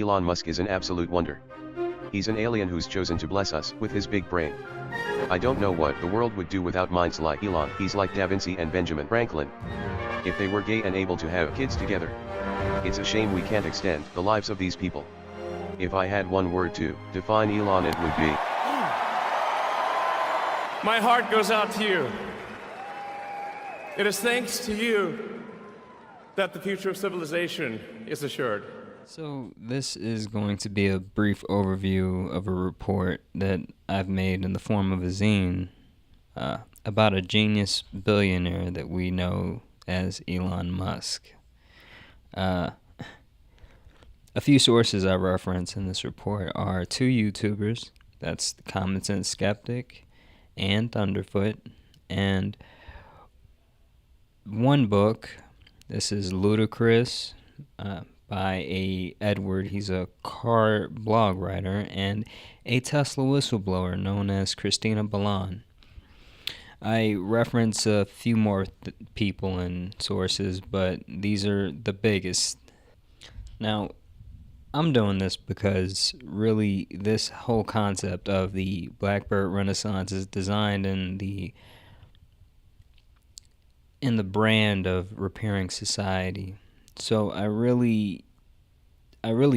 Elon Musk is an absolute wonder. He's an alien who's chosen to bless us with his big brain. I don't know what the world would do without minds like Elon. He's like Da Vinci and Benjamin Franklin. If they were gay and able to have kids together. It's a shame we can't extend the lives of these people. If I had one word to define Elon, it would be... My heart goes out to you. It is thanks to you that the future of civilization is assured. So this is going to be a brief overview of a report that I've made in the form of a zine about a genius billionaire that we know as Elon Musk. A few sources I reference in this report are two YouTubers, that's the Common Sense Skeptic and Thunderfoot, and one book. This is Ludicrous by a Edward. He's a car blog writer and a Tesla whistleblower known as Christina Balan. I reference a few more people and sources, but these are the biggest. Now, I'm doing this because really this whole concept of the Blackbird Renaissance is designed in the brand of repairing society. So I really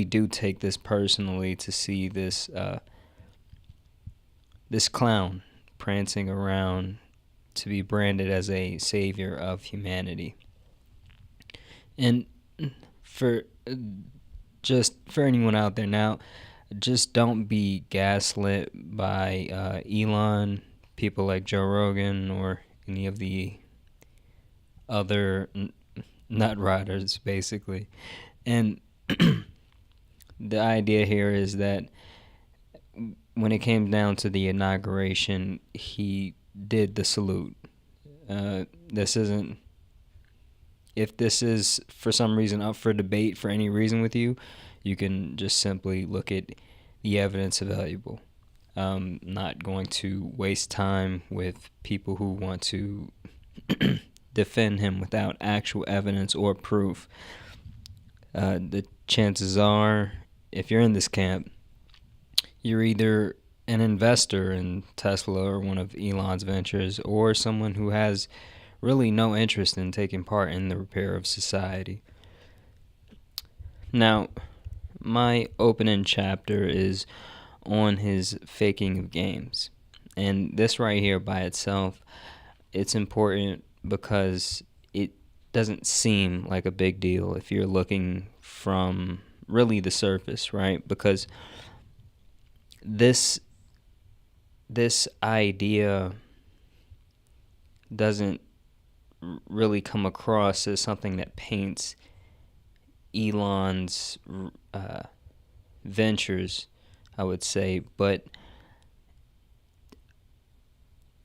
do take this personally to see this this clown prancing around to be branded as a savior of humanity. And for anyone out there now, just don't be gaslit by Elon, people like Joe Rogan, or any of the other nut riders, basically. And the idea here is that when it came down to the inauguration, he did the salute. If this is for some reason up for debate for any reason with you, you can just simply look at the evidence available. Not going to waste time with people who want to defend him without actual evidence or proof. The chances are, if you're in this camp, you're either an investor in Tesla or one of Elon's ventures, or someone who has really no interest in taking part in the repair of society. Now, my opening chapter is on his faking of games. And this right here by itself, it's important because it doesn't seem like a big deal if you're looking from really the surface, right? Because this idea doesn't really come across as something that paints Elon's ventures, I would say, but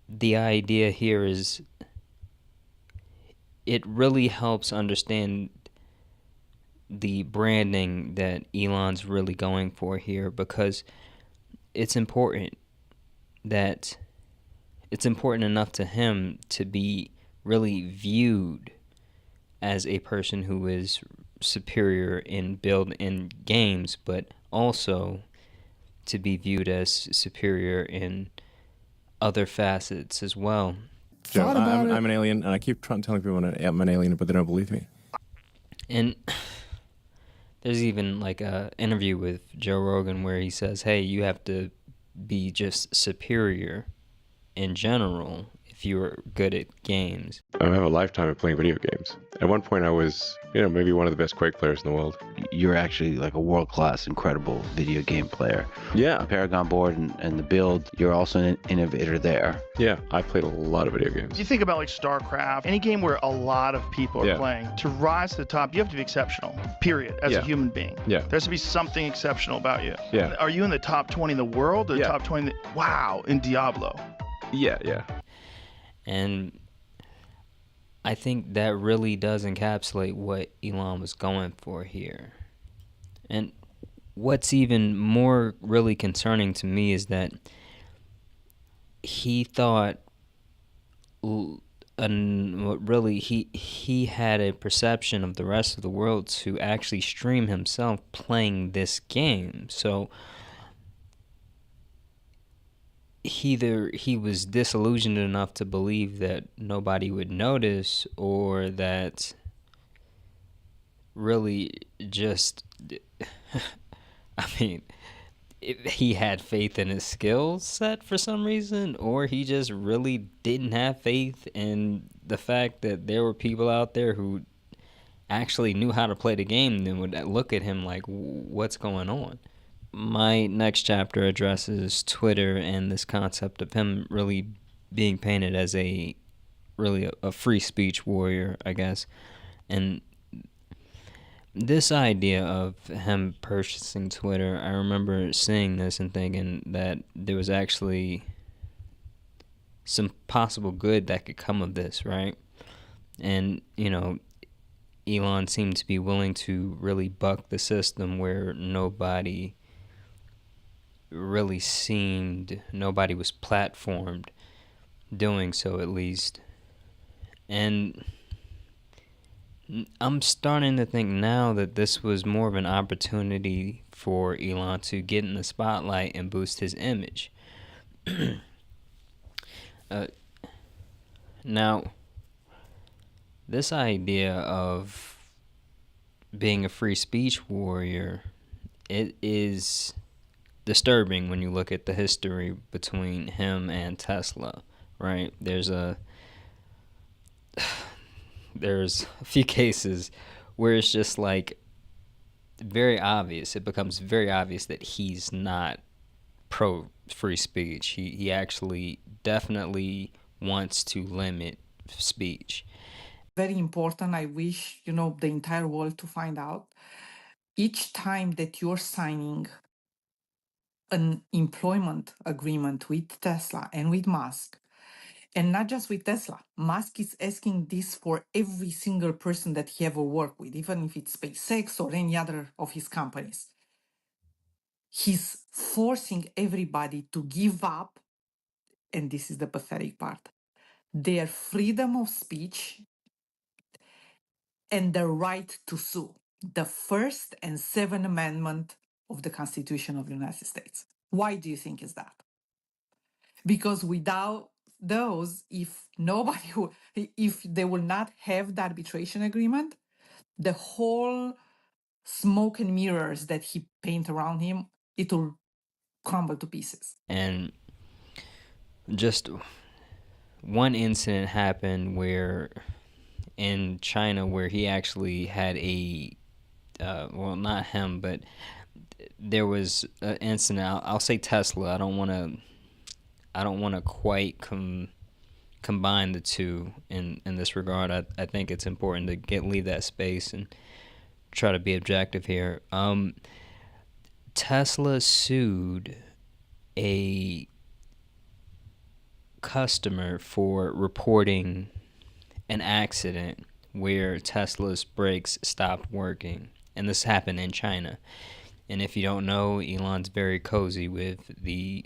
the idea here is it really helps understand the branding that Elon's really going for here, because it's important enough to him to be really viewed as a person who is superior in games, but also to be viewed as superior in other facets as well. Joe, I'm an alien, and I keep telling people I'm an alien, but they don't believe me. And there's even like a interview with Joe Rogan where he says, hey, you have to be just superior in general if you're good at games. I have a lifetime of playing video games. At one point I was, maybe one of the best Quake players in the world. You're actually like a world-class, incredible video game player. Yeah. The Paragon board and the build, you're also an innovator there. Yeah, I played a lot of video games. You think about like StarCraft, any game where a lot of people are playing, to rise to the top, you have to be exceptional, period, as a human being. Yeah. There has to be something exceptional about you. Yeah. Are you in the top 20 in the world or the top 20? Wow, in Diablo. Yeah. And I think that really does encapsulate what Elon was going for here. And what's even more really concerning to me is that he thought really he had a perception of the rest of the world to actually stream himself playing this game. So either he was disillusioned enough to believe that nobody would notice, or that really just I mean, he had faith in his skill set for some reason, or he just really didn't have faith in the fact that there were people out there who actually knew how to play the game and then would look at him like, what's going on? My next chapter addresses Twitter and this concept of him really being painted as a free speech warrior, I guess. And this idea of him purchasing Twitter, I remember seeing this and thinking that there was actually some possible good that could come of this, right? And, Elon seemed to be willing to really buck the system where nobody was platformed doing so, at least. And I'm starting to think now that this was more of an opportunity for Elon to get in the spotlight and boost his image. Now, this idea of being a free speech warrior, it is disturbing when you look at the history between him and Tesla, right? There's a few cases where it's just like it becomes very obvious that he's not pro free speech. He actually definitely wants to limit speech. Very important, I wish, the entire world to find out. Each time that you're signing an employment agreement with Tesla and with Musk, and not just with Tesla, Musk is asking this for every single person that he ever worked with, even if it's SpaceX or any other of his companies. He's forcing everybody to give up, and this is the pathetic part, their freedom of speech and the right to sue, the First and Seventh Amendment of the Constitution of the United States. Why do you think is that? Because without those, if they will not have the arbitration agreement, the whole smoke and mirrors that he paint around him, it will crumble to pieces. And just one incident happened where in China where he actually had not him, but there was an incident. I'll say Tesla. I don't want to quite combine the two in this regard. I think it's important to leave that space and try to be objective here. Tesla sued a customer for reporting an accident where Tesla's brakes stopped working, and this happened in China. And if you don't know, Elon's very cozy with the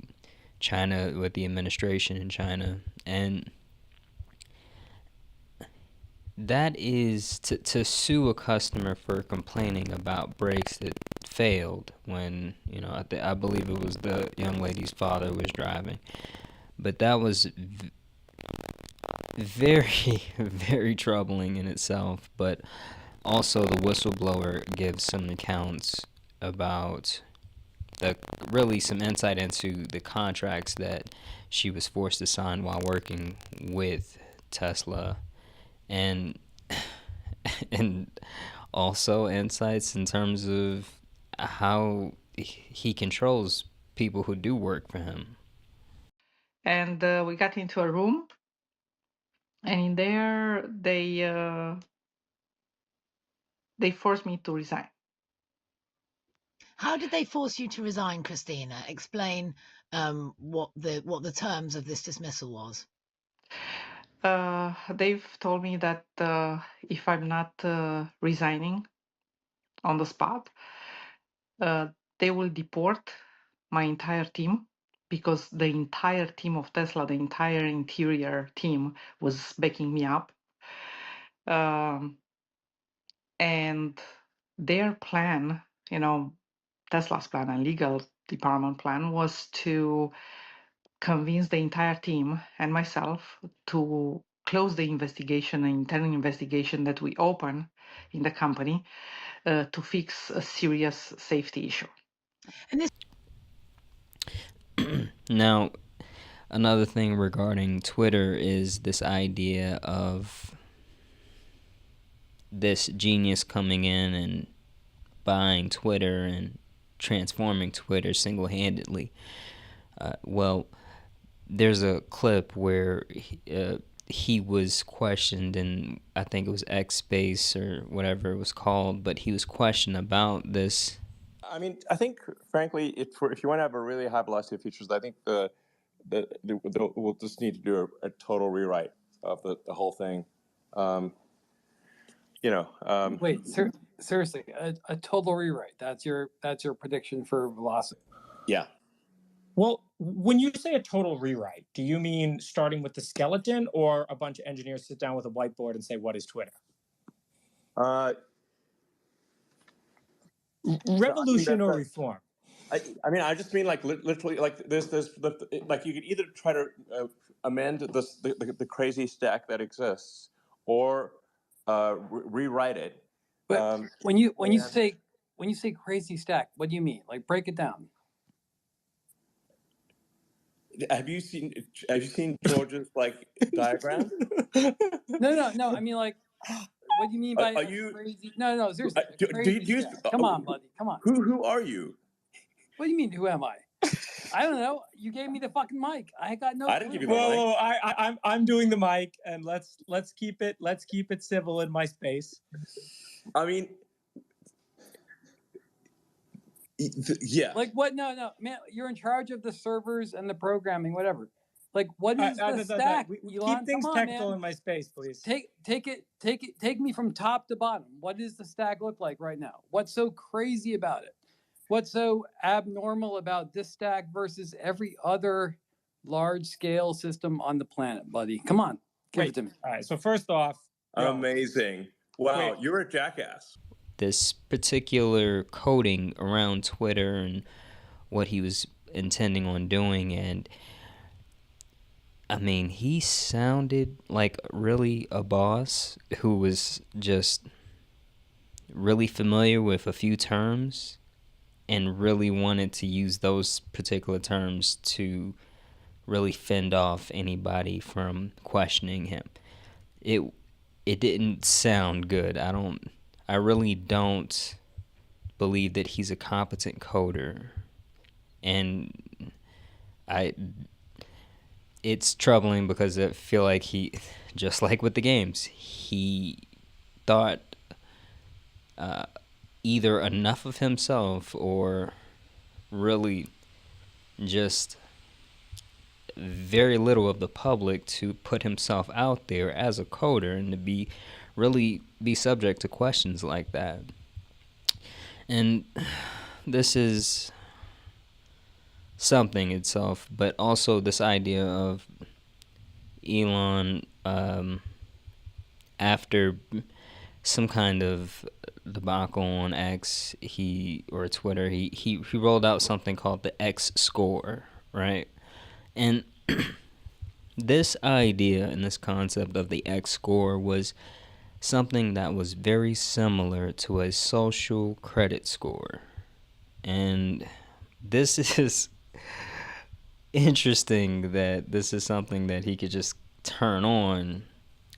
administration in China, and that is to sue a customer for complaining about brakes that failed when, I believe it was the young lady's father was driving. But that was very, very troubling in itself. But also the whistleblower gives some accounts about some insight into the contracts that she was forced to sign while working with Tesla. And also insights in terms of how he controls people who do work for him. And we got into a room, and in there they forced me to resign. How did they force you to resign, Christina? Explain what the terms of this dismissal was. They've told me that if I'm not resigning on the spot, they will deport my entire team because the entire team of Tesla, the entire interior team was backing me up. And their plan, Tesla's plan and legal department plan was to convince the entire team and myself to close the investigation, an internal investigation that we open in the company to fix a serious safety issue. And this Now, another thing regarding Twitter is this idea of this genius coming in and buying Twitter and transforming Twitter single-handedly. Well, there's a clip where he was questioned, and I think it was X Space or whatever it was called, but he was questioned about this. I mean, I think, frankly, if you want to have a really high velocity of features, I think we'll just need to do a total rewrite of the whole thing. Wait, seriously, a total rewrite. That's your prediction for velocity. Yeah. Well, when you say a total rewrite, do you mean starting with the skeleton, or a bunch of engineers sit down with a whiteboard and say, "What is Twitter"? Revolution or reform? I mean, I just mean like literally, like there's like you could either try to amend the crazy stack that exists, or rewrite it. But when you say crazy stack, what do you mean? Like, break it down. Have you seen George's like diagram? No. I mean, like, what do you mean by crazy? No, seriously. Come on, buddy. Come on. Who are you? What do you mean? Who am I? I don't know. You gave me the fucking mic. I got no. I didn't give you the mic. Whoa, I'm doing the mic, and let's keep it civil in my space. I mean, yeah. Like what? No, man. You're in charge of the servers and the programming, whatever. Like, what is the stack? Keep things technical in my space, please. Take me from top to bottom. What does the stack look like right now? What's so crazy about it? What's so abnormal about this stack versus every other large-scale system on the planet, buddy? Come on, give it to me. All right. So first off, amazing. Wow, you're a jackass. This particular coding around Twitter and what he was intending on doing, and I mean, he sounded like really a boss who was just really familiar with a few terms and really wanted to use those particular terms to really fend off anybody from questioning him. It didn't sound good. I really don't believe that he's a competent coder. And it's troubling because I feel like he, just like with the games, he thought either enough of himself or really just very little of the public to put himself out there as a coder and to be subject to questions like that. And this is something itself, but also this idea of Elon after some kind of debacle on X, or Twitter, he rolled out something called the X score, right? And this idea and this concept of the X score was something that was very similar to a social credit score. And this is interesting that this is something that he could just turn on,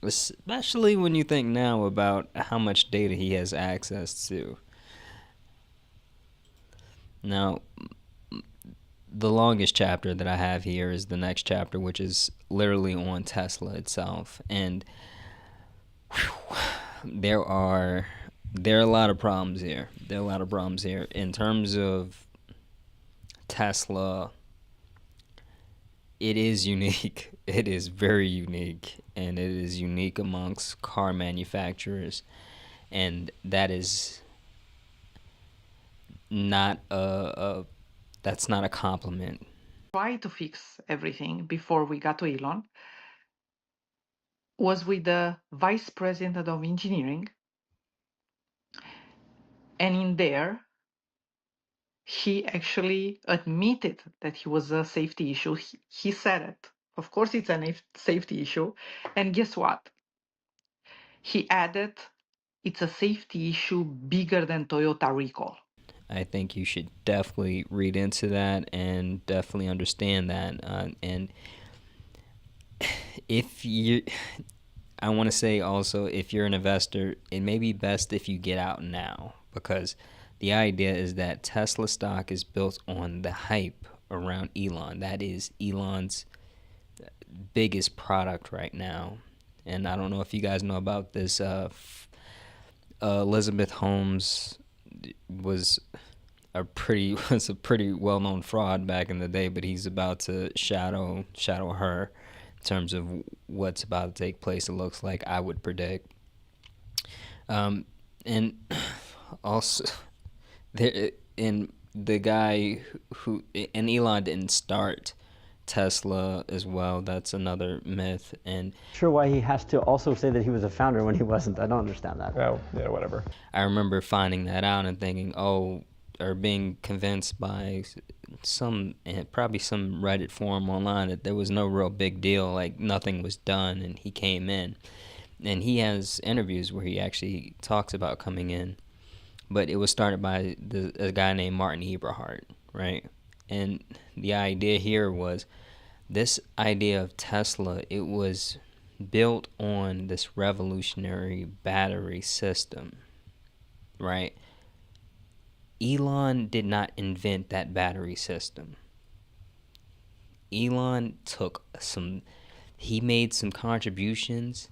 especially when you think now about how much data he has access to. Now, the longest chapter that I have here is the next chapter, which is literally on Tesla itself. And there are a lot of problems here. In terms of Tesla, it is unique. It is very unique, and it is unique amongst car manufacturers, and that is not that's not a compliment. tried to fix everything before we got to Elon was with the vice president of engineering. And in there, he actually admitted that he was a safety issue. He said it. Of course, it's a safety issue. And guess what? He added, it's a safety issue bigger than Toyota recall. I think you should definitely read into that and definitely understand that. And if you, I want to say also, if you're an investor, it may be best if you get out now, because the idea is that Tesla stock is built on the hype around Elon. That is Elon's biggest product right now. And I don't know if you guys know about this. Elizabeth Holmes was a pretty well-known fraud back in the day, but he's about to shadow her in terms of what's about to take place. It looks like, I would predict. And also there, and the guy who, and Elon didn't start Tesla as well. That's another myth. And sure why he has to also say that he was a founder when he wasn't. I don't understand that. Oh, yeah, whatever. I remember finding that out and thinking, or being convinced by probably some Reddit forum online, that there was no real big deal, like nothing was done, and he came in. And he has interviews where he actually talks about coming in. But it was started by a guy named Martin Eberhard, right? And the idea here was this idea of Tesla. It was built on this revolutionary battery system, right? Elon did not invent that battery system. Elon he made some contributions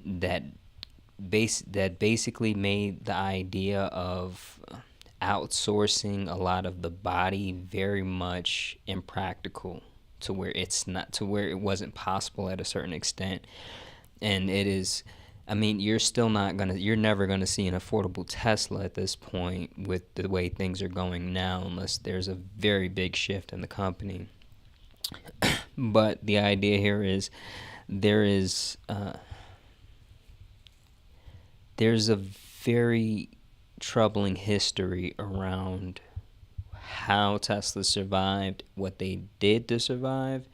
that basically made the idea of outsourcing a lot of the body very much impractical, to where it wasn't possible at a certain extent. And it is, I mean, you're never gonna see an affordable Tesla at this point with the way things are going now, unless there's a very big shift in the company. But the idea here is there's a very troubling history around how Tesla survived, what they did to survive,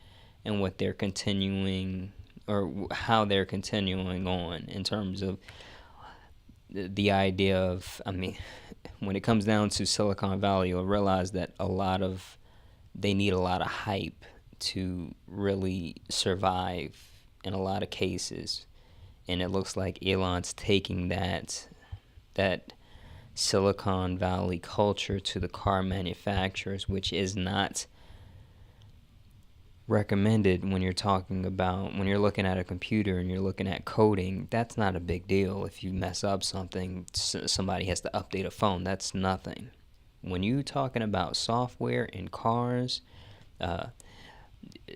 and what they're continuing, or how they're continuing on in terms of the idea of, I mean, when it comes down to Silicon Valley, you'll realize that they need a lot of hype to really survive in a lot of cases. And it looks like Elon's taking that Silicon Valley culture to the car manufacturers, which is not recommended when you're looking at a computer and you're looking at coding. That's not a big deal. If you mess up something, somebody has to update a phone. That's nothing. When you're talking about software in cars,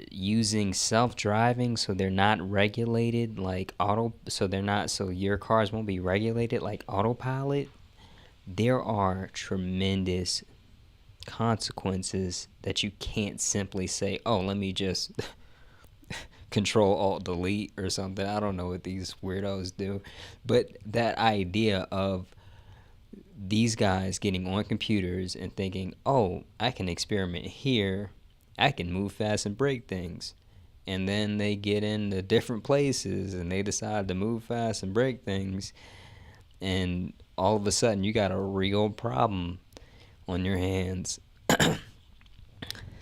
using self-driving, so they're not regulated like so your cars won't be regulated like autopilot, there are tremendous consequences that you can't simply say, oh, let me just control alt delete or something. I don't know what these weirdos do, but that idea of these guys getting on computers and thinking, oh, I can experiment here, I can move fast and break things. And then they get into different places and they decide to move fast and break things. And all of a sudden, you got a real problem on your hands.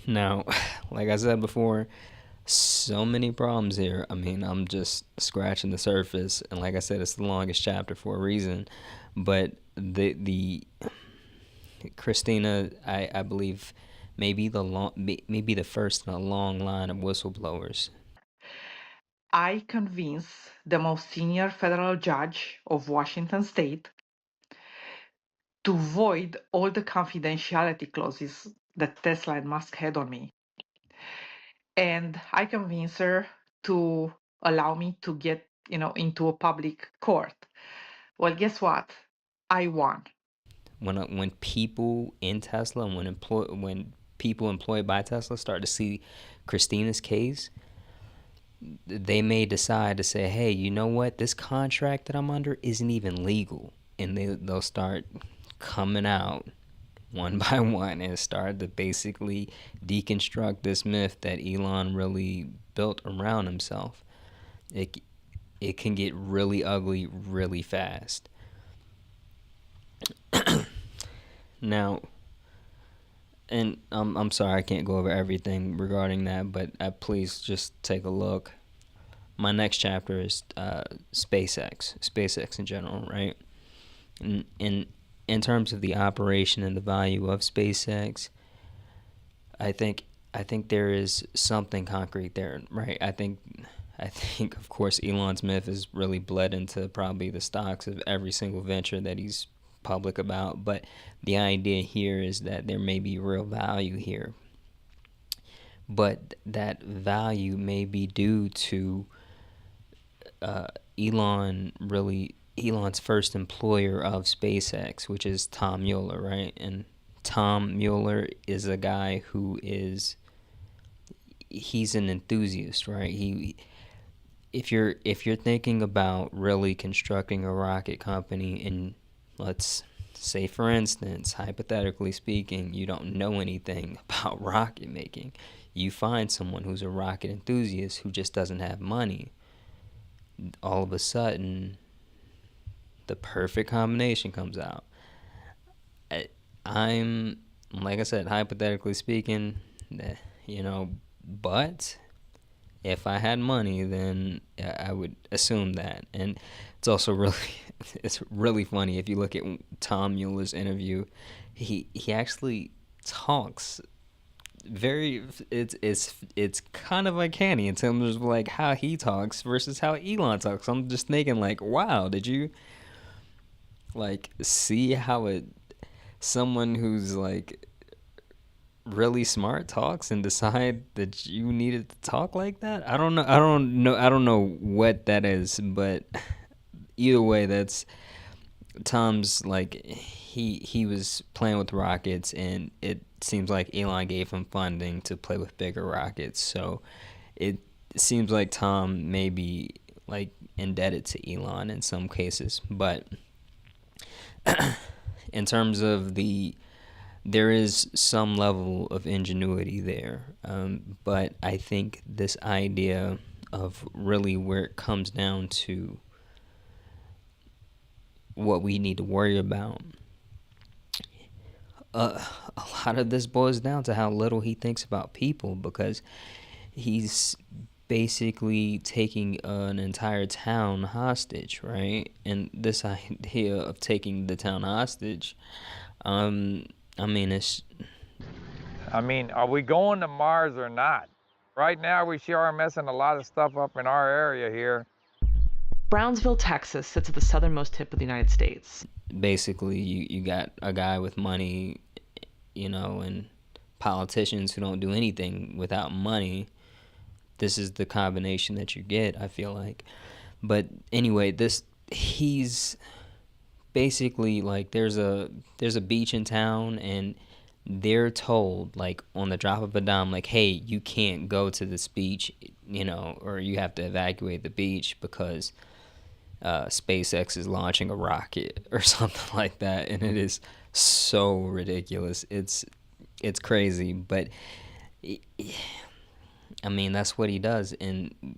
Now, like I said before, so many problems here. I mean, I'm just scratching the surface. And like I said, it's the longest chapter for a reason. But the Christina, I believe, maybe the first in a long line of whistleblowers. I convinced the most senior federal judge of Washington State to void all the confidentiality clauses that Tesla and Musk had on me. And I convinced her to allow me to get, into a public court. Well, guess what? I won. When people in Tesla, when people employed by Tesla start to see Christina's case, they may decide to say, hey, you know what? This contract that I'm under isn't even legal. And they'll start coming out one by one and start to basically deconstruct this myth that Elon really built around himself. It can get really ugly really fast. Now, and I'm sorry I can't go over everything regarding that, but please just take a look. My next chapter is SpaceX in general, right? In terms of the operation and the value of SpaceX, I think there is something concrete there, right? I think of course Elon's myth has really bled into probably the stocks of every single venture that he's public about, but the idea here is that there may be real value here, but that value may be due to Elon's first employer of SpaceX, which is Tom Mueller, right? And Tom Mueller is a guy he's an enthusiast, right? If you're thinking about really constructing a rocket company, and let's say, for instance, hypothetically speaking, you don't know anything about rocket making, you find someone who's a rocket enthusiast who just doesn't have money, all of a sudden the perfect combination comes out. I'm, like I said, hypothetically speaking, but if I had money, then I would assume that. And it's also it's really funny if you look at Tom Mueller's interview. He actually talks it's kind of uncanny in terms of like how he talks versus how Elon talks. I'm just thinking like, wow, did you like see how someone who's like really smart talks and decide that you needed to talk like that? I don't know what that is, but either way, that's Tom's like he was playing with rockets, and it seems like Elon gave him funding to play with bigger rockets. So it seems like Tom may be like indebted to Elon in some cases, but in terms of there is some level of ingenuity there, but I think this idea of really where it comes down to what we need to worry about, a lot of this boils down to how little he thinks about people, because he's basically taking an entire town hostage, right? And this idea of taking the town hostage, are we going to Mars or not? Right now, we sure are messing a lot of stuff up in our area here. Brownsville, Texas sits at the southernmost tip of the United States. Basically, you got a guy with money, and politicians who don't do anything without money. This is the combination that you get, I feel like. But anyway, he's basically like, there's a beach in town, and they're told, like, on the drop of a dime, like, hey, you can't go to this beach, or you have to evacuate the beach because SpaceX is launching a rocket or something like that. And it is so ridiculous. It's crazy, but that's what he does. And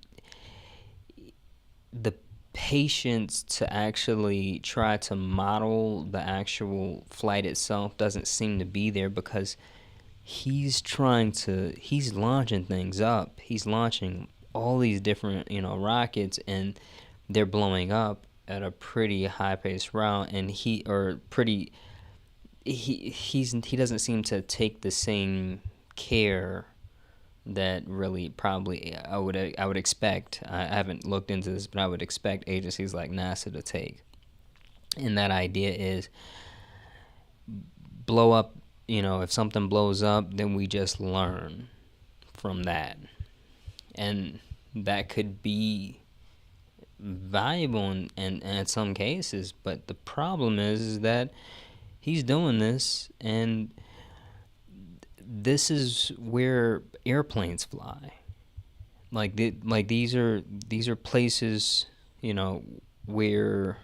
the patience to actually try to model the actual flight itself doesn't seem to be there, because he's launching things up. He's launching all these different, rockets, and they're blowing up at a pretty high paced route, and he doesn't seem to take the same care that really probably I would expect. I haven't looked into this, but I would expect agencies like NASA to take. And that idea is blow up, if something blows up, then we just learn from that. And that could be valuable in some cases, but the problem is that he's doing this, and this is where airplanes fly. Like these are places, you know, where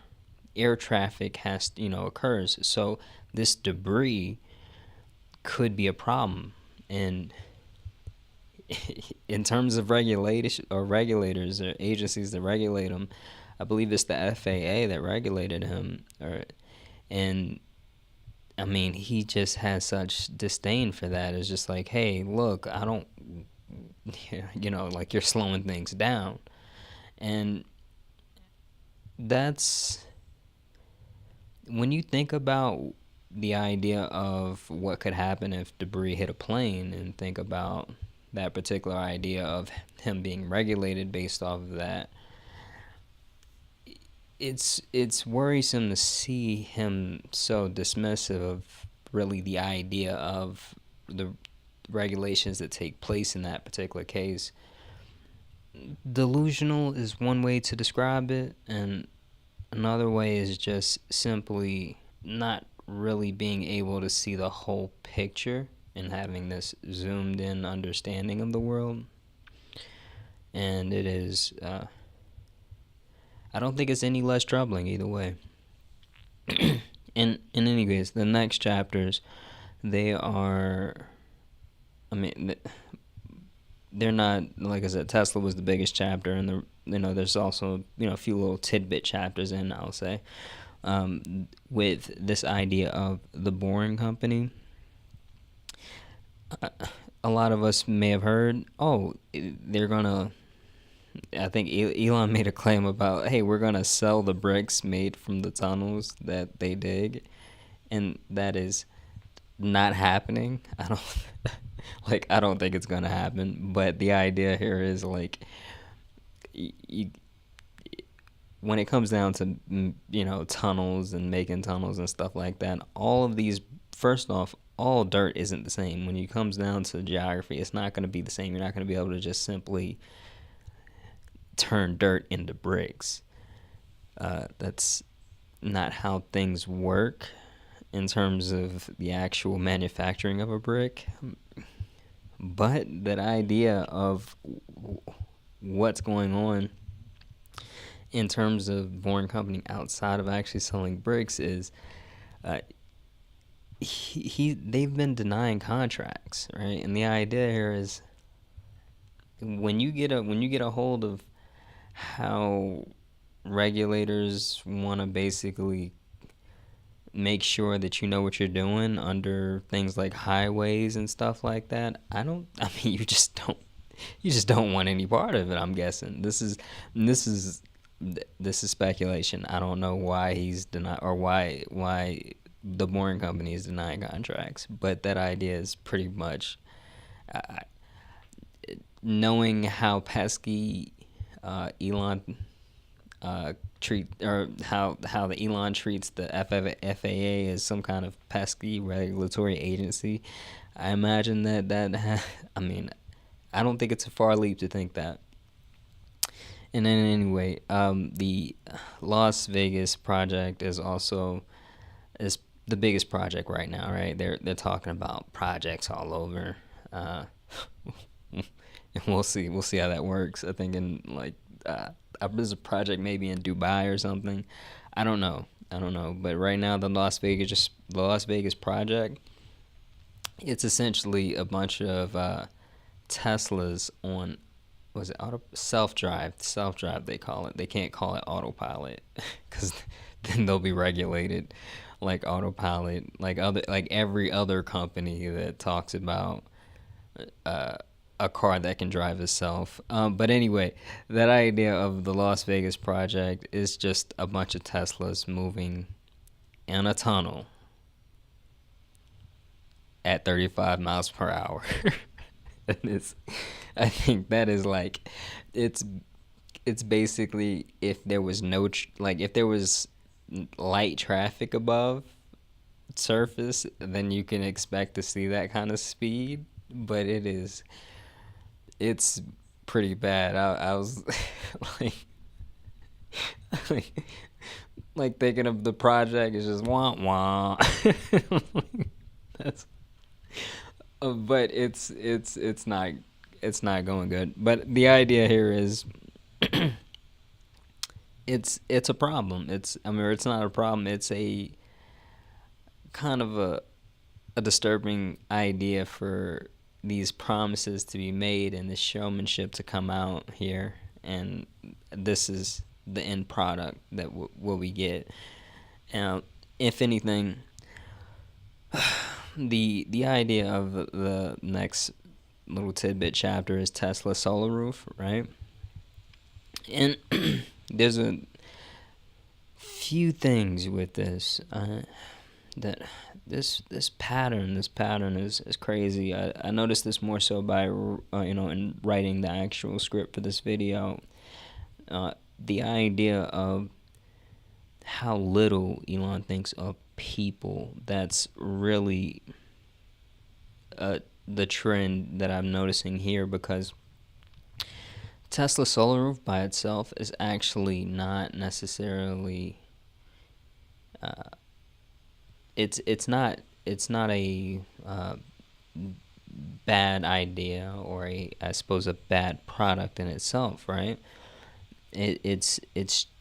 air traffic occurs. So this debris could be a problem. And in terms of regulators or agencies that regulate them, I believe it's the FAA that regulated him. And I mean, he just has such disdain for that. It's just like, hey, look, I don't, like you're slowing things down. And that's, when you think about the idea of what could happen if debris hit a plane, and think about that particular idea of him being regulated based off of that, it's worrisome to see him so dismissive of really the idea of the regulations that take place in that particular case. Delusional is one way to describe it, and another way is just simply not really being able to see the whole picture and having this zoomed in understanding of the world. And it is I don't think it's any less troubling either way. In any case, the next chapters, they are, I mean, they're not, like I said, Tesla was the biggest chapter, and there's also a few little tidbit chapters in, I'll say, with this idea of the Boring Company. A lot of us may have heard, they're gonna, I think Elon made a claim about, hey, we're gonna sell the bricks made from the tunnels that they dig, and that is not happening. I don't think it's gonna happen. But the idea here is like, when it comes down to tunnels and making tunnels and stuff like that, all of these, first off, all dirt isn't the same. When it comes down to geography, it's not going to be the same. You're not going to be able to just simply turn dirt into bricks. That's not how things work in terms of the actual manufacturing of a brick. But that idea of what's going on in terms of Boring Company outside of actually selling bricks is they've been denying contracts, right? And the idea here is when you get a hold of how regulators want to basically make sure that you know what you're doing under things like highways and stuff like that, you just don't want any part of it, I'm guessing. This is speculation. I don't know why he's denied, or why the Boring Company is denying contracts, but that idea is pretty much knowing how pesky Elon treat, or how the Elon treats the FAA as some kind of pesky regulatory agency. I imagine that I don't think it's a far leap to think that. And then anyway, the Las Vegas project is the biggest project right now, right? They're talking about projects all over, and we'll see how that works. I think there's a project maybe in Dubai or something. I don't know. But right now, the Las Vegas project, it's essentially a bunch of Teslas on, was it self-drive they call it. They can't call it autopilot because then they'll be regulated like autopilot, like every other company that talks about a car that can drive itself. But anyway, that idea of the Las Vegas project is just a bunch of Teslas moving in a tunnel at 35 miles per hour. I think that is like, it's basically, if there was if there was light traffic above surface, then you can expect to see that kind of speed. But it's pretty bad. I was like thinking of the project is just wah wah. But it's not going good. But the idea here is it's a problem. It's not a problem. It's a kind of a disturbing idea for these promises to be made and this showmanship to come out here, and this is the end product that what we get. And if anything, the idea of the next little tidbit chapter is Tesla Solar Roof, right? And there's a few things with this that this pattern is crazy. I noticed this more so by in writing the actual script for this video. The idea of how little Elon thinks of people, that's really the trend that I'm noticing here, because Tesla Solar Roof by itself is actually not necessarily it's not a bad idea, or I suppose a bad product in itself, right? It's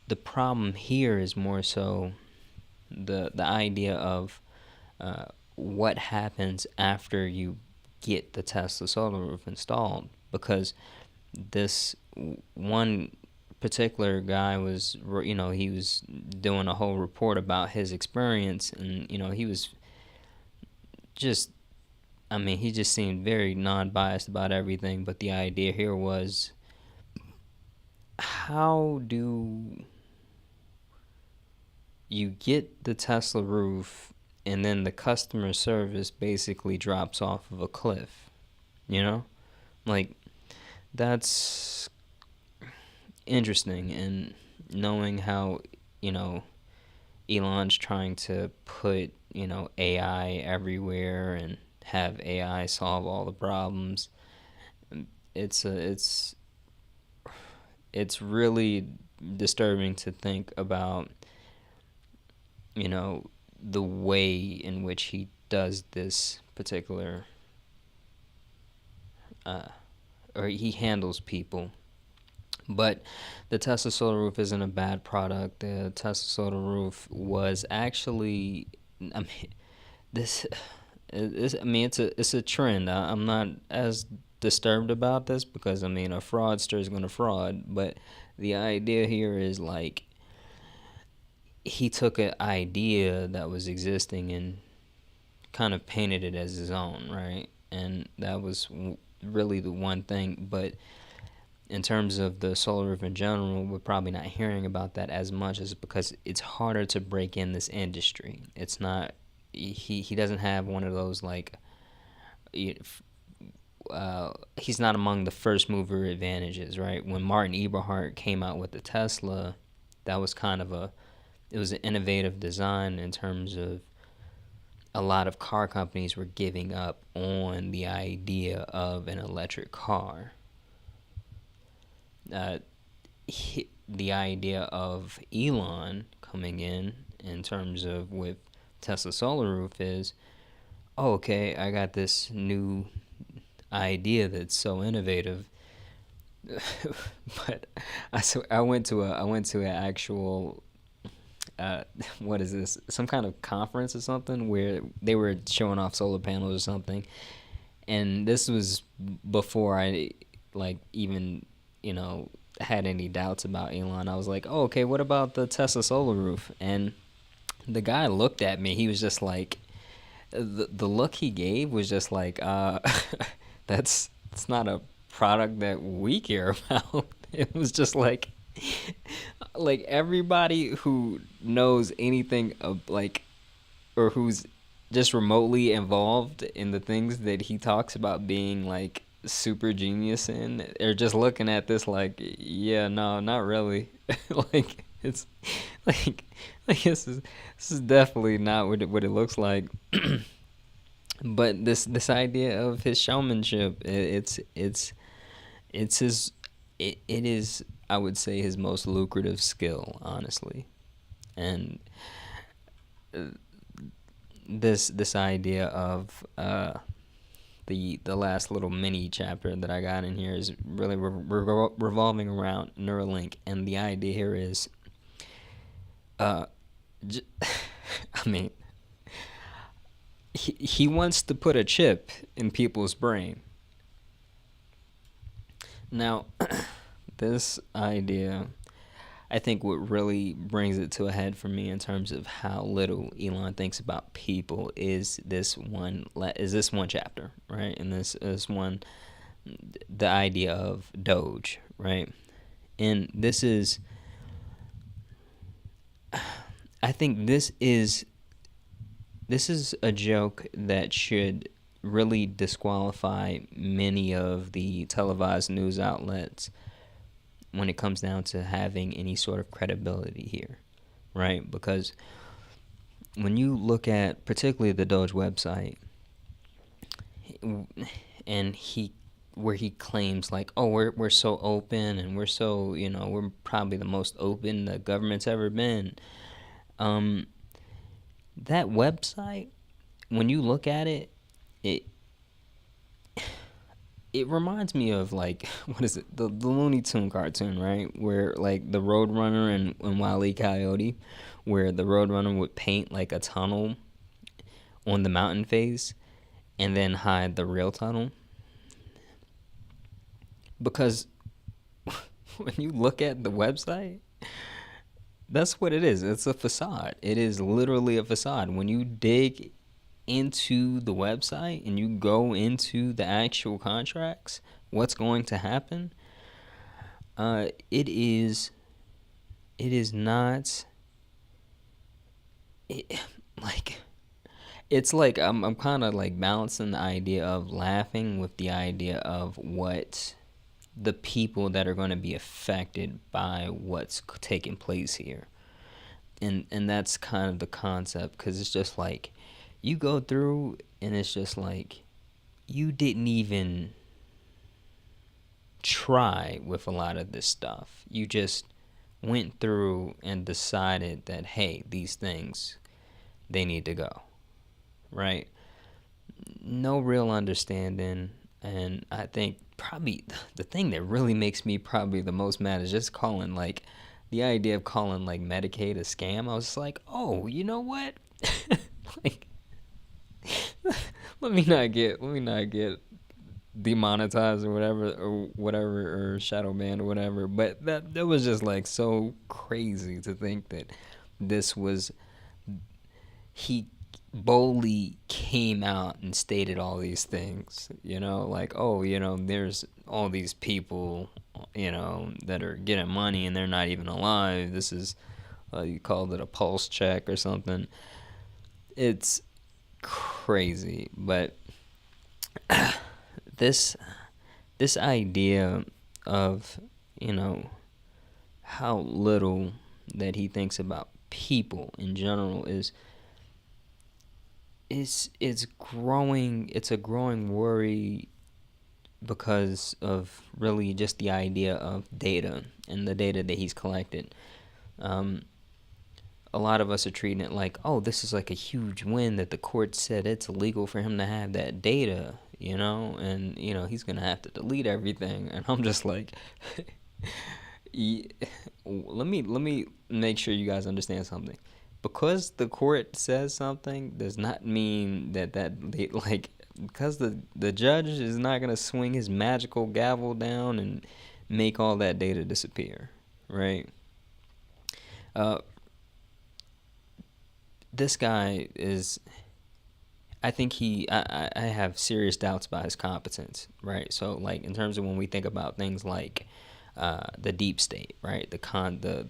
the problem here is more so the idea of what happens after you get the Tesla Solar Roof installed, because this one particular guy was, he was doing a whole report about his experience, and he was just, he just seemed very non-biased about everything. But the idea here was, how do you get the Tesla roof and then the customer service basically drops off of a cliff? Like, that's interesting. And knowing how Elon's trying to put AI everywhere and have AI solve all the problems, it's really disturbing to think about the way in which he does this particular or he handles people. But the Tesla Solar Roof isn't a bad product. The Tesla Solar Roof was actually, it's a trend. I'm not as disturbed about this, because a fraudster is going to fraud. But the idea here is, like, he took an idea that was existing and kind of painted it as his own, right? And that was really the one thing. But in terms of the solar roof in general, we're probably not hearing about that as much, as because it's harder to break in this industry. It's not, he doesn't have one of those, like, he's not among the first mover advantages, right? When Martin Eberhard came out with the Tesla, that was kind of it was an innovative design in terms of a lot of car companies were giving up on the idea of an electric car. The idea of Elon coming in terms of with Tesla Solar Roof is, oh, okay, I got this new idea that's so innovative. But I went to an actual what is this? Some kind of conference or something where they were showing off solar panels or something, and this was before I even had any doubts about Elon. I was like, oh, okay, what about the Tesla Solar Roof? And the guy looked at me. He was just like, the look he gave was just like, it's not a product that we care about. It was just like everybody who knows anything of or who's just remotely involved in the things that he talks about being like super genius in, are just looking at this like, yeah, no, not really. It's this is definitely not what it looks like. But this idea of his showmanship, it is, I would say, his most lucrative skill, honestly. And this idea of the last little mini chapter that I got in here is really revolving around Neuralink, and the idea here is, I mean, he wants to put a chip in people's brain. Now, this idea, I think what really brings it to a head for me in terms of how little Elon thinks about people is this one chapter, right? And this is one, the idea of DOGE, right? And this is, I think this is a joke that should really disqualify many of the televised news outlets when it comes down to having any sort of credibility here, right? Because when you look at particularly the DOGE website, and where he claims like, oh, we're so open and we're so, we're probably the most open the government's ever been. That website, when you look at it, it reminds me of, like, what is it, the Looney Tune cartoon, right? Where, like, the Roadrunner and Wile E. Coyote, where the Roadrunner would paint, like, a tunnel on the mountain face and then hide the real tunnel. Because when you look at the website, that's what it is. It's a facade. It is literally a facade. When you dig into the website and you go into the actual contracts, what's going to happen? It is not. It's like I'm kind of like balancing the idea of laughing with the idea of what the people that are going to be affected by what's taking place here. And that's kind of the concept, because it's just like you go through and it's just like you didn't even try with a lot of this stuff. You just went through and decided that, hey, these things, they need to go, right? No real understanding. And I think probably the thing that really makes me probably the most mad is just calling, like, the idea of calling, like, Medicaid a scam. I was just like, oh, you know what? Like, let me not get demonetized or whatever, or shadow banned or whatever. But that was just, like, so crazy to think that he boldly came out and stated all these things, like, oh, there's all these people, that are getting money and they're not even alive. This is, you called it a pulse check or something. It's crazy. But this idea of, how little that he thinks about people in general is growing. It's a growing worry because of really just the idea of data and the data that he's collected. A lot of us are treating it like, oh, this is like a huge win that the court said it's illegal for him to have that data, and he's gonna have to delete everything. And I'm just like, let me make sure you guys understand something. Because the court says something does not mean because the judge is not going to swing his magical gavel down and make all that data disappear, right? This guy is, I think I have serious doubts about his competence, right? So, like, in terms of when we think about things like the deep state, right? The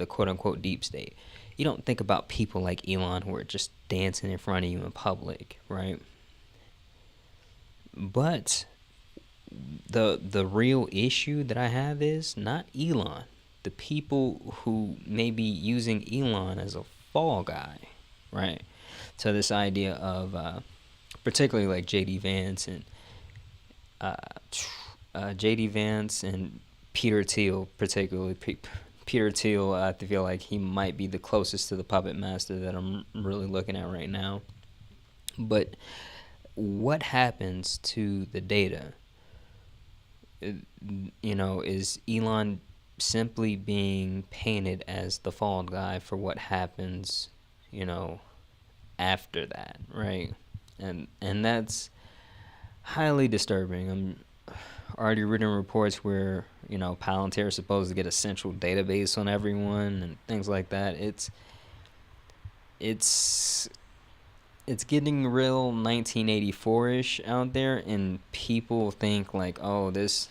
quote unquote deep state. You don't think about people like Elon who are just dancing in front of you in public, right? But the real issue that I have is not Elon. The people who may be using Elon as a fall guy, right? So this idea of particularly like J.D. Vance and Peter Thiel, particularly Peter Thiel, I feel like he might be the closest to the puppet master that I'm really looking at right now. But what happens to the data? Is Elon simply being painted as the fall guy for what happens, after that, right? And that's highly disturbing. I'm already reading reports where, Palantir is supposed to get a central database on everyone and things like that. It's getting real 1984-ish out there, and people think like, oh, this.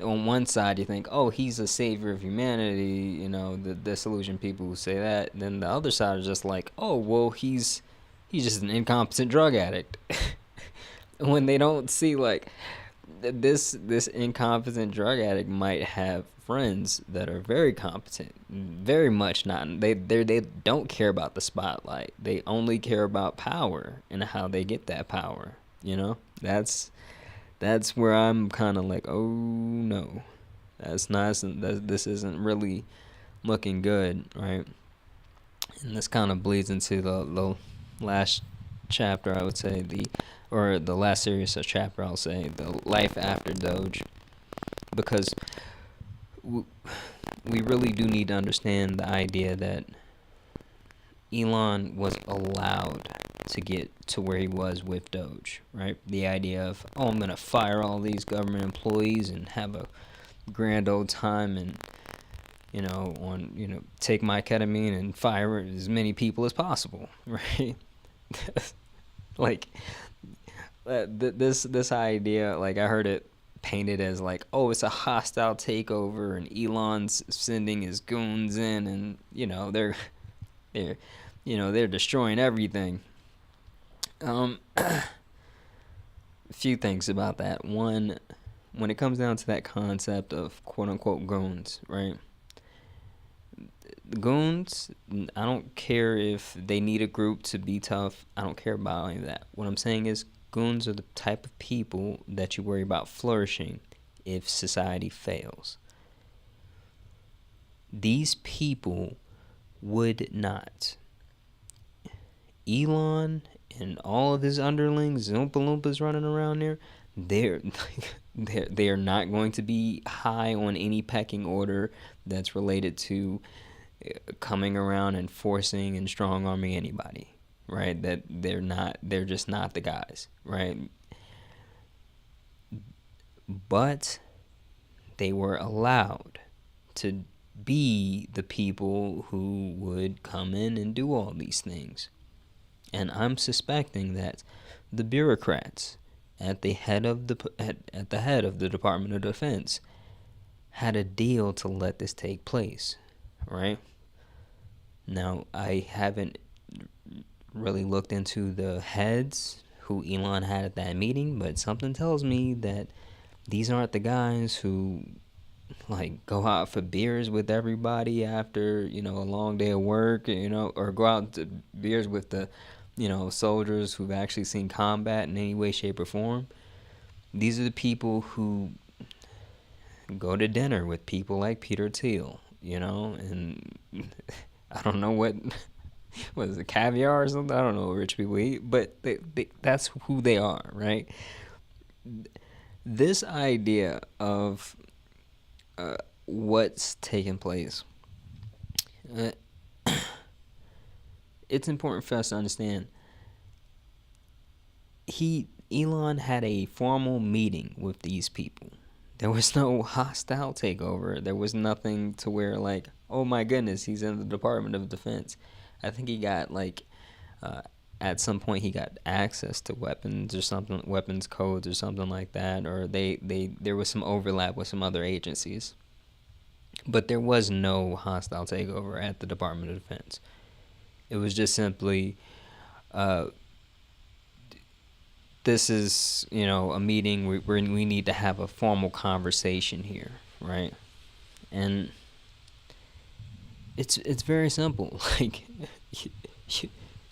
On one side, you think, oh, he's a savior of humanity, the disillusioned people who say that. And then the other side is just like, oh, well, he's just an incompetent drug addict. When they don't see like this incompetent drug addict might have friends that are very competent, very much not. They don't care about the spotlight. They only care about power and how they get that power. That's where I'm kind of like, oh no, that's not. This isn't really looking good, right? And this kind of bleeds into the last chapter, I would say, the last serious chapter, I'll say, the life after DOGE, because we really do need to understand the idea that Elon was allowed to get to where he was with DOGE, right? The idea of, oh, I'm going to fire all these government employees and have a grand old time and, take my ketamine and fire as many people as possible, right? Like, this idea, like, I heard it painted as like, oh, it's a hostile takeover and Elon's sending his goons in and, they're destroying everything. A few things about that. One, when it comes down to that concept of quote-unquote goons, right? The goons, I don't care if they need a group to be tough. I don't care about any of that. What I'm saying is goons are the type of people that you worry about flourishing if society fails. These people would not. Elon and all of his underlings, Oompa Loompas running around there, they're not going to be high on any pecking order that's related to coming around and forcing and strong-arming anybody, right? That they're just not the guys, right? But they were allowed to be the people who would come in and do all these things. And I'm suspecting that the bureaucrats at the head of the Department of Defense had a deal to let this take place, right? Now, I haven't really looked into the heads who Elon had at that meeting, but something tells me that these aren't the guys who like go out for beers with everybody after, a long day of work, or go out to beers with the, soldiers who've actually seen combat in any way, shape, or form. These are the people who go to dinner with people like Peter Thiel, and I don't know what is it, caviar or something? I don't know what rich people eat, but that's who they are, right? This idea of what's taking place, it's important for us to understand. Elon had a formal meeting with these people. There was no hostile takeover. There was nothing to where like, oh my goodness, he's in the Department of Defense. I think he got like, at some point he got access to weapons or something, weapons codes or something like that, or there was some overlap with some other agencies. But there was no hostile takeover at the Department of Defense. It was just simply, this is, a meeting. We need to have a formal conversation here, right? And it's very simple. Like,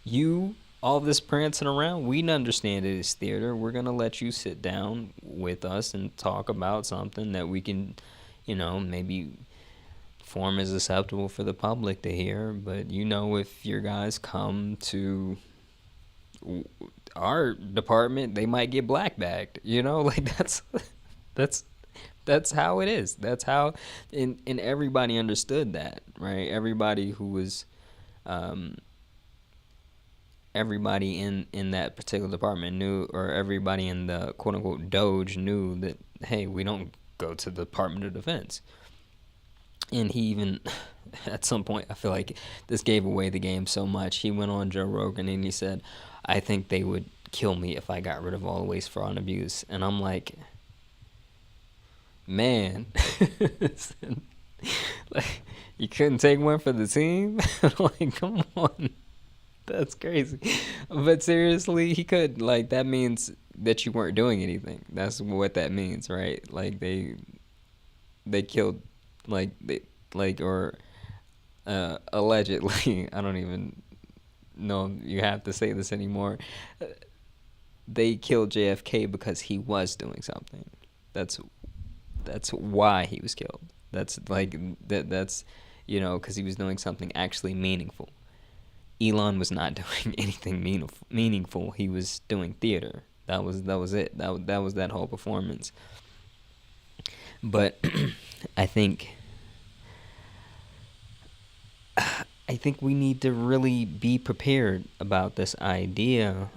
you all this prancing around, we understand it is theater. We're gonna let you sit down with us and talk about something that we can, maybe form as acceptable for the public to hear. But if your guys come to our department, they might get black-bagged, you know? Like, that's how it is. That's how, and everybody understood that, right? Everybody who was, everybody in that particular department knew, or everybody in the quote-unquote DOGE knew that, hey, we don't go to the Department of Defense. And he even, at some point, I feel like this gave away the game so much. He went on Joe Rogan and he said, I think they would kill me if I got rid of all waste, fraud, and abuse. And I'm like, man, like, you couldn't take one for the team? Like, come on. That's crazy. But seriously, he could. Like, that means that you weren't doing anything. That's what that means, right? Like, they killed, like, allegedly, I don't even know if you have to say this anymore. They killed JFK because he was doing something. That's why he was killed. That's like that's because he was doing something actually meaningful. Elon was not doing anything meaningful. He was doing theater. That was it. That was that whole performance. But I think we need to really be prepared about this idea,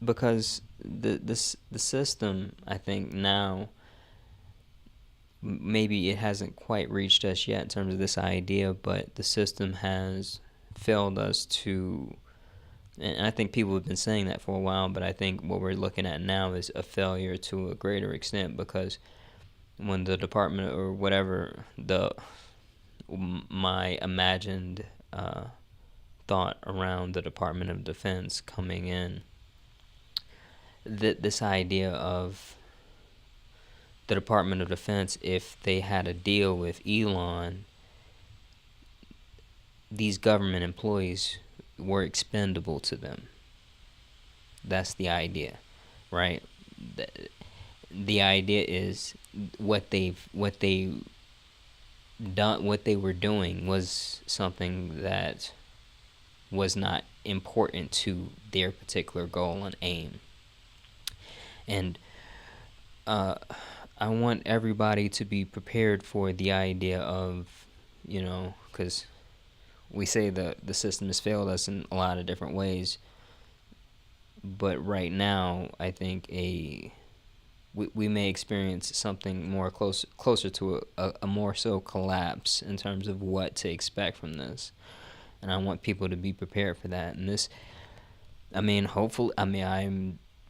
because the system, I think now, maybe it hasn't quite reached us yet in terms of this idea, but the system has failed us to, and I think people have been saying that for a while, but I think what we're looking at now is a failure to a greater extent, because when the department or whatever, my imagined thought around the Department of Defense coming in, this idea of the Department of Defense, if they had a deal with Elon, these government employees were expendable to them. That's the idea, right? The idea is what they were doing was something that was not important to their particular goal and aim. And I want everybody to be prepared for the idea of, because we say the system has failed us in a lot of different ways, but right now I think we may experience something more closer to a more so collapse in terms of what to expect from this. And I want people to be prepared for that. And this,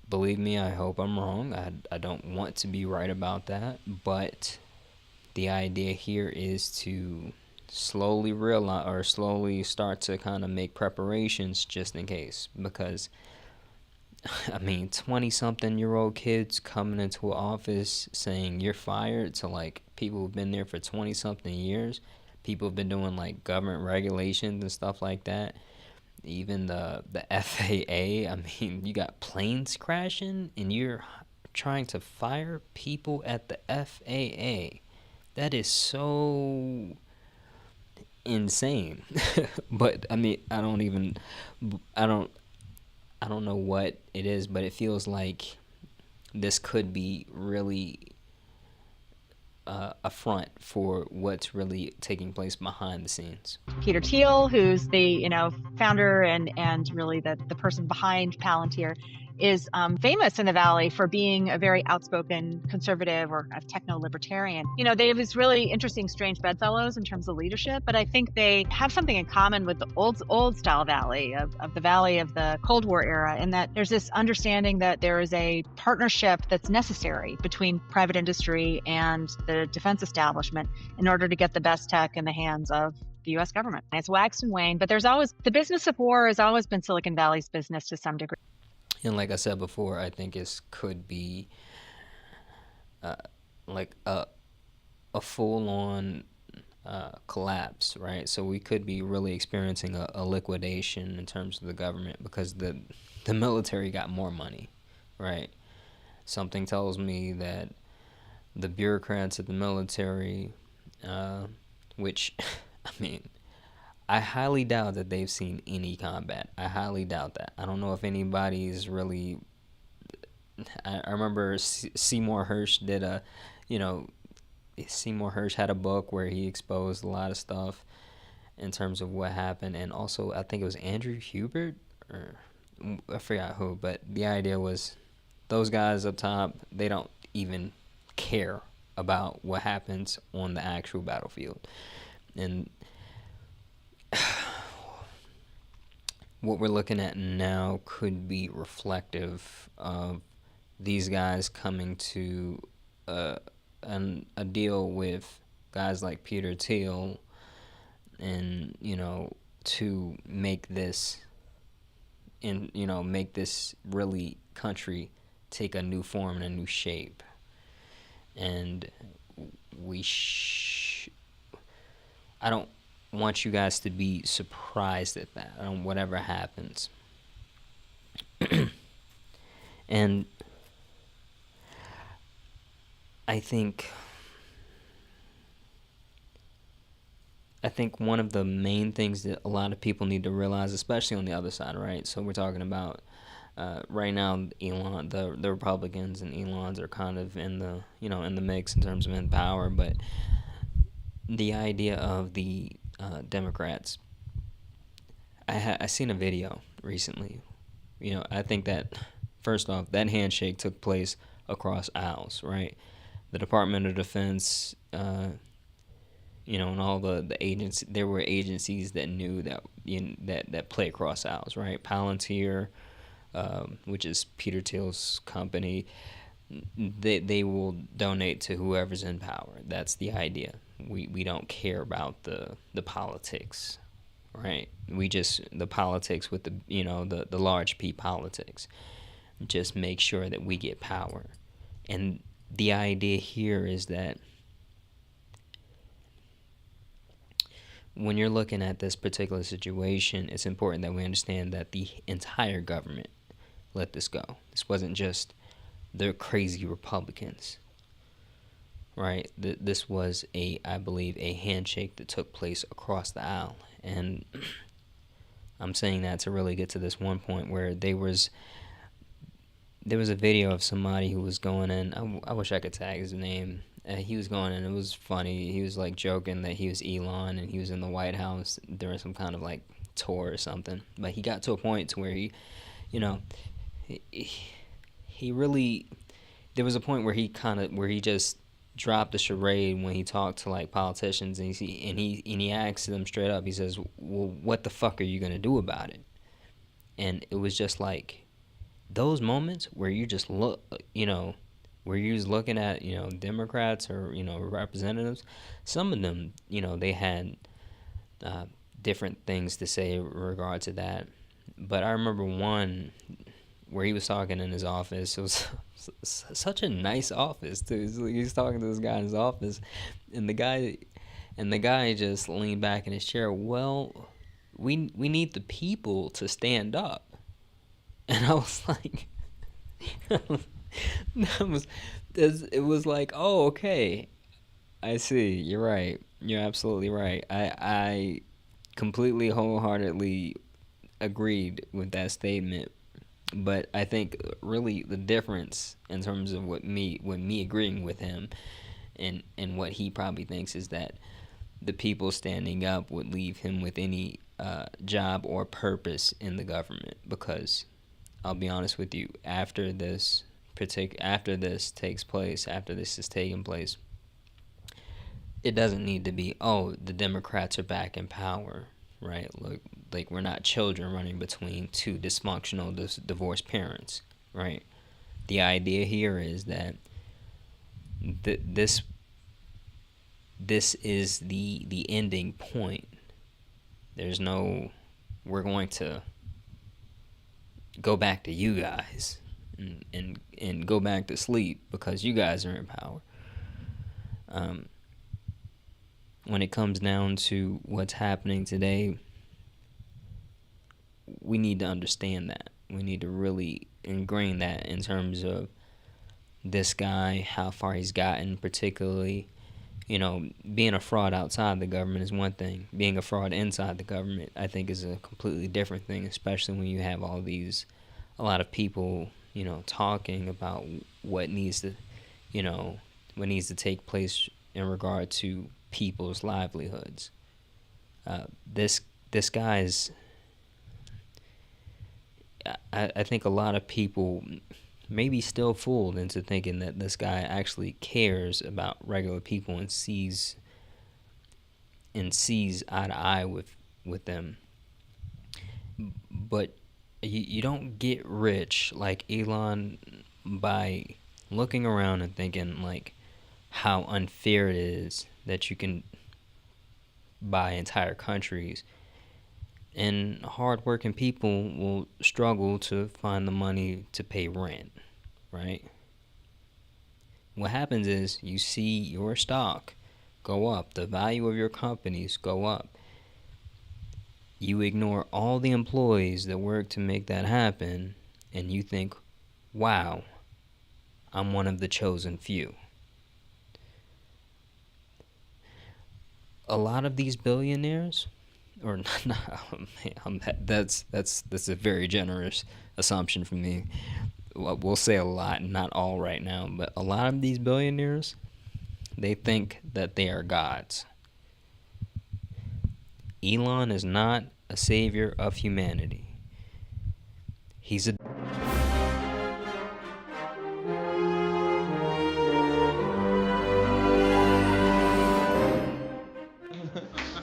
believe me, I hope I'm wrong. I don't want to be right about that. But the idea here is to slowly realize, or slowly start to kind of make preparations just in case. Because 20-something-year-old kids coming into an office saying you're fired to, like, people who've been there for 20-something years. People have been doing, like, government regulations and stuff like that. Even the FAA, you got planes crashing and you're trying to fire people at the FAA. That is so insane. But, I don't know what it is, but it feels like this could be really a front for what's really taking place behind the scenes. Peter Thiel, who's the founder and really the person behind Palantir, is famous in the Valley for being a very outspoken conservative or a techno-libertarian. They have these really interesting, strange bedfellows in terms of leadership, but I think they have something in common with the old style Valley, of the Valley of the Cold War era, in that there's this understanding that there is a partnership that's necessary between private industry and the defense establishment in order to get the best tech in the hands of the U.S. government. And it's waxed and waned, but the business of war has always been Silicon Valley's business to some degree. And like I said before, I think it could be like a full-on collapse, right? So we could be really experiencing a liquidation in terms of the government, because the military got more money, right? Something tells me that the bureaucrats at the military, which, I highly doubt that they've seen any combat. I highly doubt that. I don't know if anybody's really. I remember Seymour Hersh did a, Seymour Hersh had a book where he exposed a lot of stuff in terms of what happened, and also I think it was Andrew Hubert, or I forgot who, but the idea was those guys up top, they don't even care about what happens on the actual battlefield. And what we're looking at now could be reflective of these guys coming to a deal with guys like Peter Thiel, and to make this make this really country take a new form and a new shape. And I don't want you guys to be surprised at that, whatever happens. And I think one of the main things that a lot of people need to realize, especially on the other side, right? So we're talking about right now, Elon, the Republicans and Elon's are kind of in the in the mix in terms of in power, but the idea of the Democrats. I seen a video recently. I think that first off, that handshake took place across aisles, right? The Department of Defense, and all the agencies. There were agencies that knew that that play across aisles, right? Palantir, which is Peter Thiel's company, they will donate to whoever's in power. That's the idea. We don't care about the politics, right? We just the politics with the the large P politics. Just make sure that we get power. And the idea here is that when you're looking at this particular situation, it's important that we understand that the entire government let this go. This wasn't just the crazy Republicans, right? This was I believe, a handshake that took place across the aisle. And I'm saying that to really get to this one point where there was a video of somebody who was going in. I wish I could tag his name. He was going in. It was funny. He was like joking that he was Elon and he was in the White House during some kind of like tour or something. But he got to a point to where he really. There was a point where he just dropped a charade when he talked to like politicians, and he asked them straight up. He says, "Well, what the fuck are you gonna do about it?" And it was just like those moments where you just look, where you're just looking at, Democrats or, representatives. Some of them, they had different things to say in regard to that. But I remember one where he was talking in his office. It was such a nice office, too. He's talking to this guy in his office, and the guy just leaned back in his chair. Well, we need the people to stand up. And I was like, it was like, oh, okay, I see. You're right. You're absolutely right. I completely wholeheartedly agreed with that statement. But I think really the difference in terms of what me agreeing with him and what he probably thinks is that the people standing up would leave him with any job or purpose in the government. Because I'll be honest with you, after this takes place, after this is taking place, it doesn't need to be, oh, the Democrats are back in power, right? Look, like we're not children running between two dysfunctional divorced parents, right? The idea here is that this is the ending point. There's no, we're going to go back to you guys and go back to sleep because you guys are in power. When it comes down to what's happening today, we need to understand that. We need to really ingrain that in terms of this guy, how far he's gotten, particularly, being a fraud outside the government is one thing. Being a fraud inside the government, I think, is a completely different thing, especially when you have a lot of people, talking about what needs to take place in regard to people's livelihoods. This guy's, I think a lot of people may be still fooled into thinking that this guy actually cares about regular people and sees eye to eye with them. But you don't get rich like Elon by looking around and thinking like how unfair it is that you can buy entire countries, and hardworking people will struggle to find the money to pay rent, right? What happens is you see your stock go up, the value of your companies go up. You ignore all the employees that work to make that happen, and you think, wow, I'm one of the chosen few. A lot of these billionaires, or that's a very generous assumption from me. We'll say a lot, not all right now, but a lot of these billionaires, they think that they are gods. Elon is not a savior of humanity. He's a...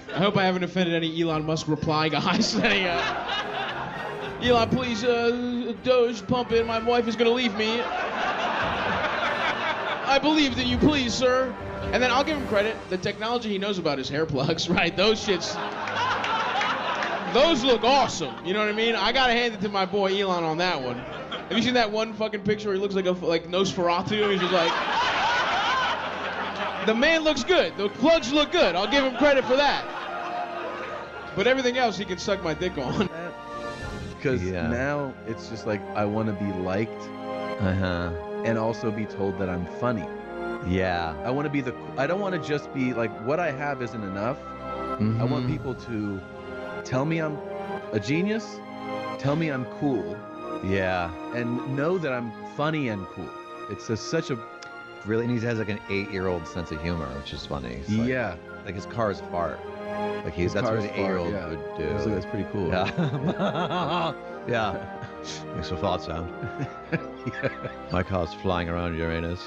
I hope I haven't offended any Elon Musk reply guys. Elon, please, Doge, pump it. My wife is going to leave me. I believed in you, please, sir. And then I'll give him credit. The technology he knows about is hair plugs, right? Those shits, those look awesome. You know what I mean? I got to hand it to my boy Elon on that one. Have you seen that one fucking picture where he looks like Nosferatu? He's just like... The man looks good. The plugs look good. I'll give him credit for that. But everything else he can suck my dick on. Because now it's just like I want to be liked, and also be told that I'm funny. Yeah. I want to be I don't want to just be like, what I have isn't enough. I want people to tell me I'm a genius, tell me I'm cool. Yeah. And know that I'm funny and cool. It's such a... Really, and he has like an 8-year-old sense of humor, which is funny. Yeah. Like his car's fart. Like that's what an 8-year-old would do. So that's pretty cool. Yeah. Yeah. Makes a fart sound. Yeah. My car's flying around Uranus.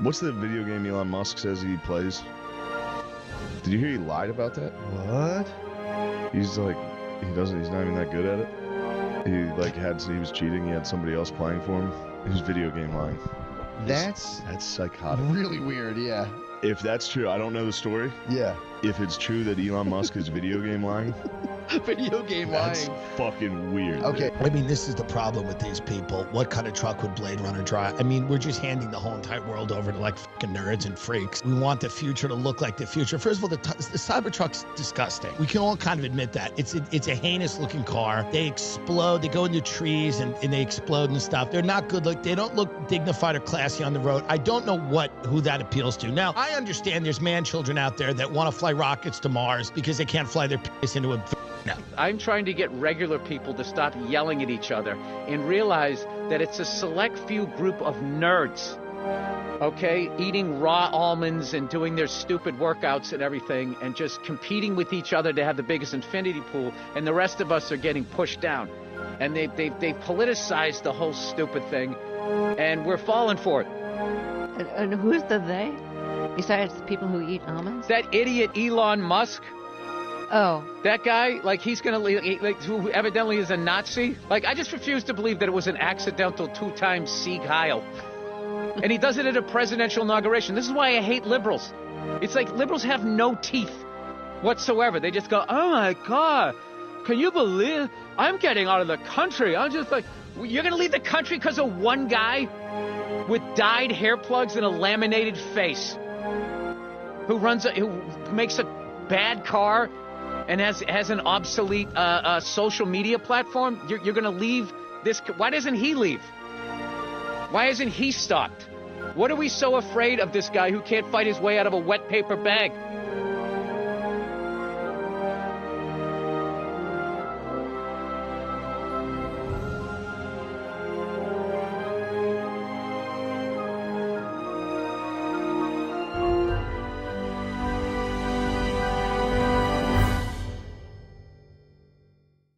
What's the video game Elon Musk says he plays? Did you hear he lied about that? What? He's like, he's not even that good at it. He was cheating. He had somebody else playing for him. He was video game lying. That's psychotic. Really weird, yeah. If that's true, I don't know the story. Yeah. If it's true that Elon Musk is video game lying, Video game that's lying. fucking weird. Okay, I mean, this is the problem with these people. What kind of truck would Blade Runner drive? I mean, we're just handing the whole entire world over to like fucking nerds and freaks. We want the future to look like the future. First of all, the Cybertruck's disgusting. We can all kind of admit that. It's a heinous looking car. They explode. They go into trees and they explode and stuff. They're not good. They don't look dignified or classy on the road. I don't know who that appeals to. Now, I understand there's man-children out there that want to fly rockets to Mars because they can't fly their piss into a... No. I'm trying to get regular people to stop yelling at each other and realize that it's a select few group of nerds, okay, eating raw almonds and doing their stupid workouts and everything and just competing with each other to have the biggest infinity pool, and the rest of us are getting pushed down. And they've politicized the whole stupid thing, and we're falling for it. And who's the they? Besides the people who eat almonds? That idiot Elon Musk. Oh. That guy, he's gonna, who evidently is a Nazi. I just refuse to believe that it was an accidental 2-time Sieg Heil. And he does it at a presidential inauguration. This is why I hate liberals. It's like liberals have no teeth whatsoever. They just go, oh my God, can you believe I'm getting out of the country? I'm just like, you're gonna leave the country because of one guy with dyed hair plugs and a laminated face who makes a bad car and has an obsolete social media platform? You're going to leave this... Why doesn't he leave? Why isn't he stopped? What are we so afraid of this guy who can't fight his way out of a wet paper bag?